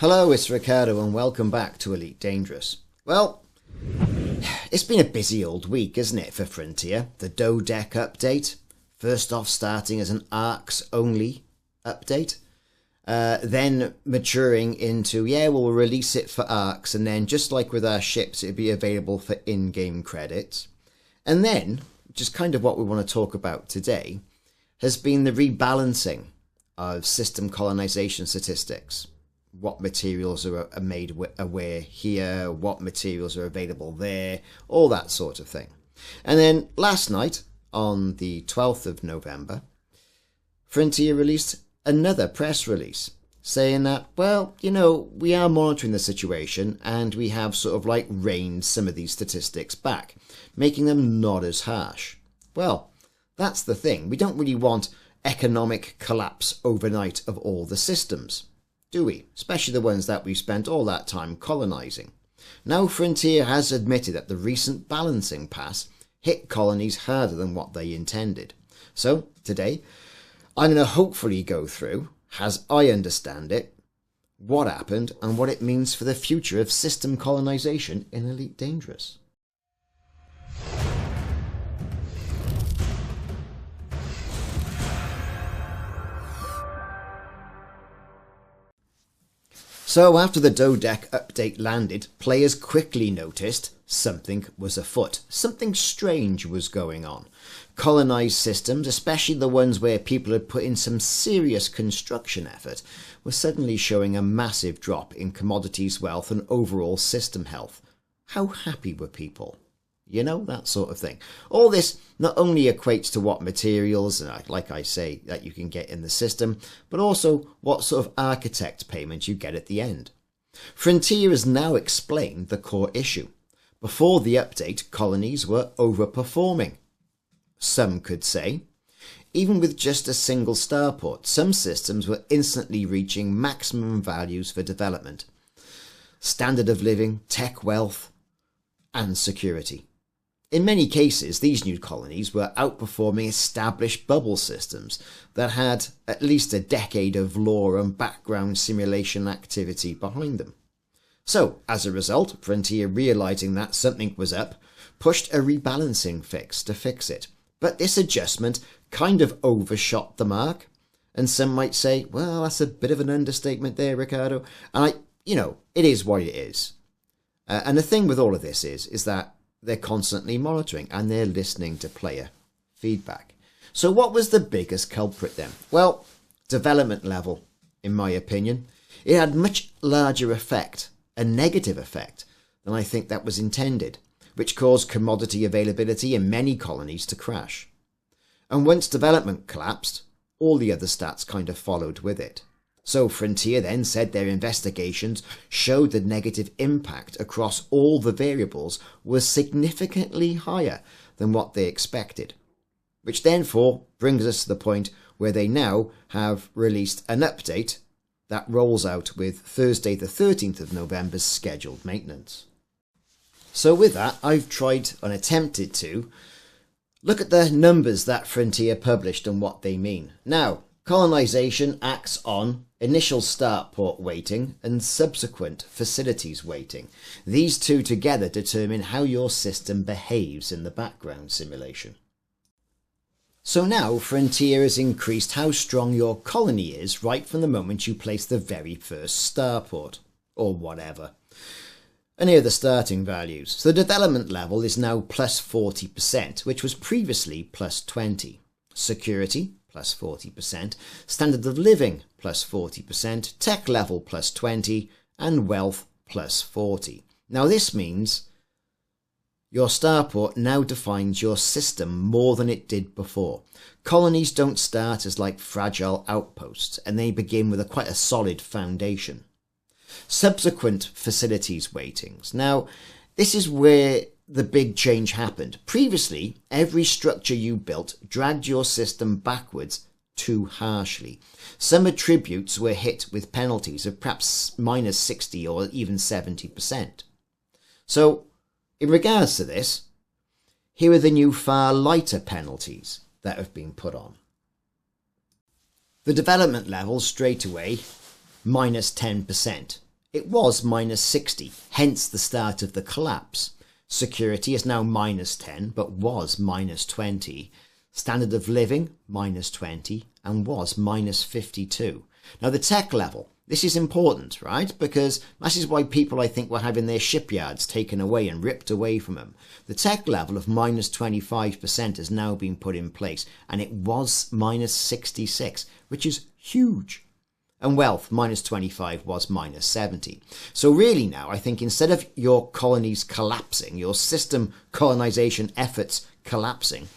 Hello, it's Ricardo and welcome back to Elite Dangerous. Well, it's been a busy old week, isn't it, for Frontier? The Dodec update, first off starting as an ARCs only update, then maturing into, we'll release it for ARCs, and then just like with our ships, it'll be available for in-game credits. And then, which is kind of what we want to talk about today, has been the rebalancing of system colonization statistics. What materials are made aware here, what materials are available there, all that sort of thing. And then last night, on the 12th of November, Frontier released another press release saying that, well, you know, we are monitoring the situation and we have sort of like reined some of these statistics back, making them not as harsh. Well, that's the thing. We don't really want economic collapse overnight of all the systems, do we? Especially the ones that we've spent all that time colonizing. Now Frontier has admitted that the recent balancing pass hit colonies harder than what they intended. So today, I'm going to hopefully go through, as I understand it, what happened and what it means for the future of system colonization in Elite Dangerous. So after the Dodec update landed, players quickly noticed something was afoot. Something strange was going on. Colonized systems, especially the ones where people had put in some serious construction effort, were suddenly showing a massive drop in commodities wealth and overall system health. How happy were people? You know, that sort of thing. All this not only equates to what materials, like I say, that you can get in the system, but also what sort of architect payment you get at the end. Frontier has now explained the core issue. Before the update, colonies were overperforming. Some could say, even with just a single starport, some systems were instantly reaching maximum values for development, standard of living, tech wealth, and security. In many cases, these new colonies were outperforming established bubble systems that had at least a decade of lore and background simulation activity behind them. So, as a result, Frontier, realizing that something was up, pushed a rebalancing fix to fix it. But this adjustment kind of overshot the mark, and some might say, well, that's a bit of an understatement there, Ricardo. And it is what it is. And the thing with all of this is that they're constantly monitoring and they're listening to player feedback. So what was the biggest culprit then? Well, development level, in my opinion. It had much larger effect, a negative effect, than I think that was intended, which caused commodity availability in many colonies to crash. And once development collapsed, all the other stats kind of followed with it. So Frontier then said their investigations showed the negative impact across all the variables was significantly higher than what they expected. Which therefore brings us to the point where they now have released an update that rolls out with Thursday the 13th of November's scheduled maintenance. So with that, I've tried and attempted to look at the numbers that Frontier published and what they mean. Now, colonization acts on initial starport weighting and subsequent facilities weighting. These two together determine how your system behaves in the background simulation. So now Frontier has increased how strong your colony is right from the moment you place the very first starport, or whatever. And here are the starting values. So the development level is now plus 40%, which was previously plus 20%. Security, plus 40%, standard of living plus 40%, tech level plus 20%, and wealth plus 40%. Now this means your starport now defines your system more than it did before. Colonies don't start as like fragile outposts, and they begin with quite a solid foundation. Subsequent facilities weightings. Now this is where the big change happened. Previously, every structure you built dragged your system backwards too harshly. Some attributes were hit with penalties of perhaps minus 60 or even 70%. So, in regards to this, here are the new far lighter penalties that have been put on. The development level straight away, minus 10%. it was minus 60, hence the start of the collapse. Security is now minus 10, but was minus 20. Standard of living, minus 20, and was minus 52. Now the tech level, this is important, right? Because this is why people, I think, were having their shipyards taken away and ripped away from them. The tech level of minus 25% has now been put in place, and it was minus 66, which is huge. And wealth, minus 25, was minus 70. So really now, I think instead of your colonies collapsing, your system colonization efforts collapsing,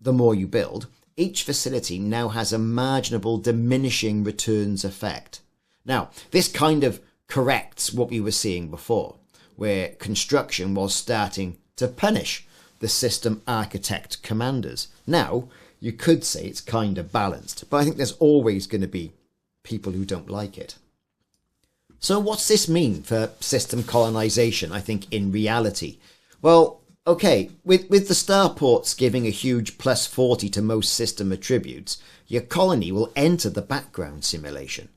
the more you build, each facility now has a marginable diminishing returns effect. Now, this kind of corrects what we were seeing before, where construction was starting to punish the system architect commanders. Now, you could say it's kind of balanced, but I think there's always going to be people who don't like it. So what's this mean for system colonization, I think, in reality? Well, okay, with the starports giving a huge plus 40 to most system attributes, your colony will enter the background simulation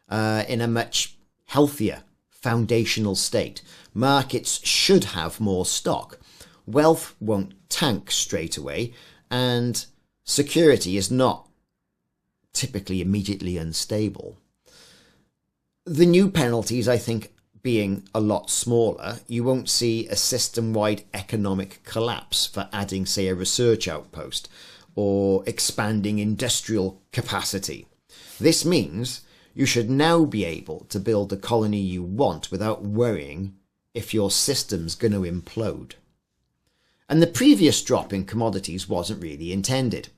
in a much healthier foundational state. Markets should have more stock. Wealth won't tank straight away, and security is not typically immediately unstable. The new penalties, I think, being a lot smaller, you won't see a system-wide economic collapse for adding, say, a research outpost or expanding industrial capacity. This means you should now be able to build the colony you want without worrying if your system's going to implode. And the previous drop in commodities wasn't really intended.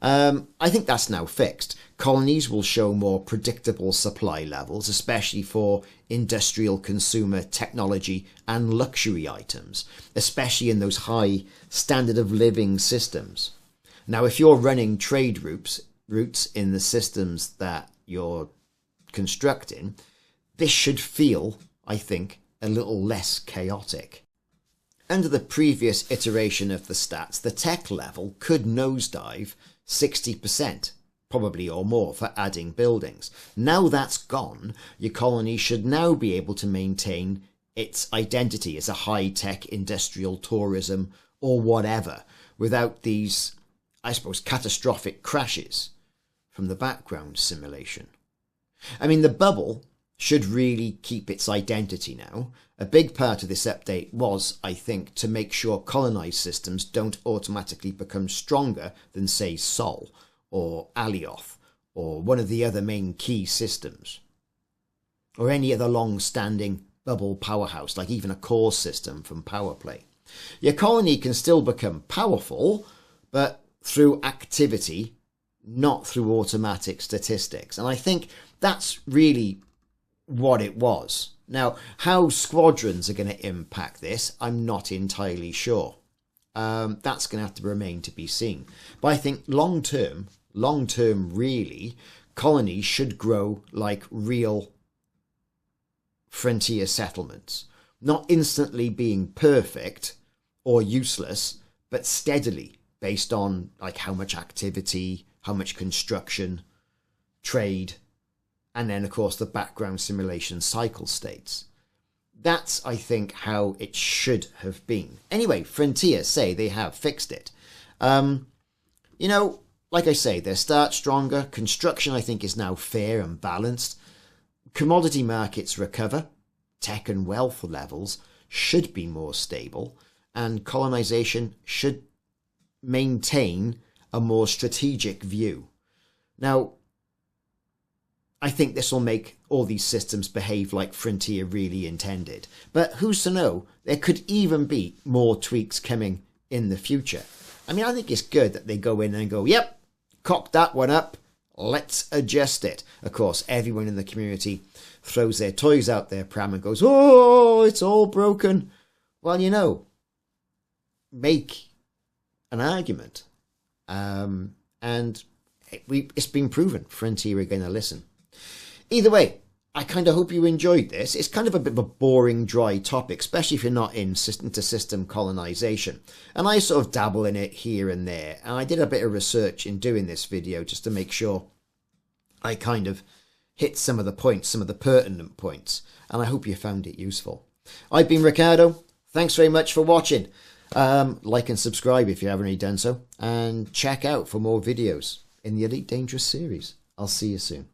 I think that's now fixed. Colonies will show more predictable supply levels, especially for industrial consumer technology and luxury items, especially in those high standard of living systems. Now, if you're running trade routes in the systems that you're constructing, this should feel, I think, a little less chaotic. Under the previous iteration of the stats, the tech level could nosedive 60%, probably or more, for adding buildings. Now that's gone, your colony should now be able to maintain its identity as a high-tech industrial tourism or whatever, without these, I suppose, catastrophic crashes from the background simulation. I mean, the bubble should really keep its identity now. A big part of this update was, I think, to make sure colonized systems don't automatically become stronger than, say, Sol or Alioth or one of the other main key systems, or any other long-standing bubble powerhouse, like even a core system from Powerplay. Your colony can still become powerful, but through activity, not through automatic statistics. And I think that's really what it was. Now, how Squadrons are going to impact this, I'm not entirely sure. That's going to have to remain to be seen. But I think long term really, colonies should grow like real frontier settlements. Not instantly being perfect or useless, but steadily based on like how much activity, how much construction, trade, and then, of course, the background simulation cycle states. That's, I think, how it should have been. Anyway, Frontier say they have fixed it. You know, like I say, they start stronger. Construction, I think, is now fair and balanced. Commodity markets recover. Tech and wealth levels should be more stable. And colonization should maintain a more strategic view. Now, I think this will make all these systems behave like Frontier really intended. But who's to know? There could even be more tweaks coming in the future. I mean, I think it's good that they go in and go, yep, cock that one up, let's adjust it. Of course, everyone in the community throws their toys out their pram and goes, oh, it's all broken. Well, you know, make an argument. And it's been proven Frontier are going to listen. Either way, I kind of hope you enjoyed this. It's kind of a bit of a boring, dry topic, especially if you're not in system-to-system colonization. And I sort of dabble in it here and there. And I did a bit of research in doing this video just to make sure I kind of hit some of the points, some of the pertinent points, and I hope you found it useful. I've been Ricardo. Thanks very much for watching. Like and subscribe if you haven't already done so, and check out for more videos in the Elite Dangerous series. I'll see you soon.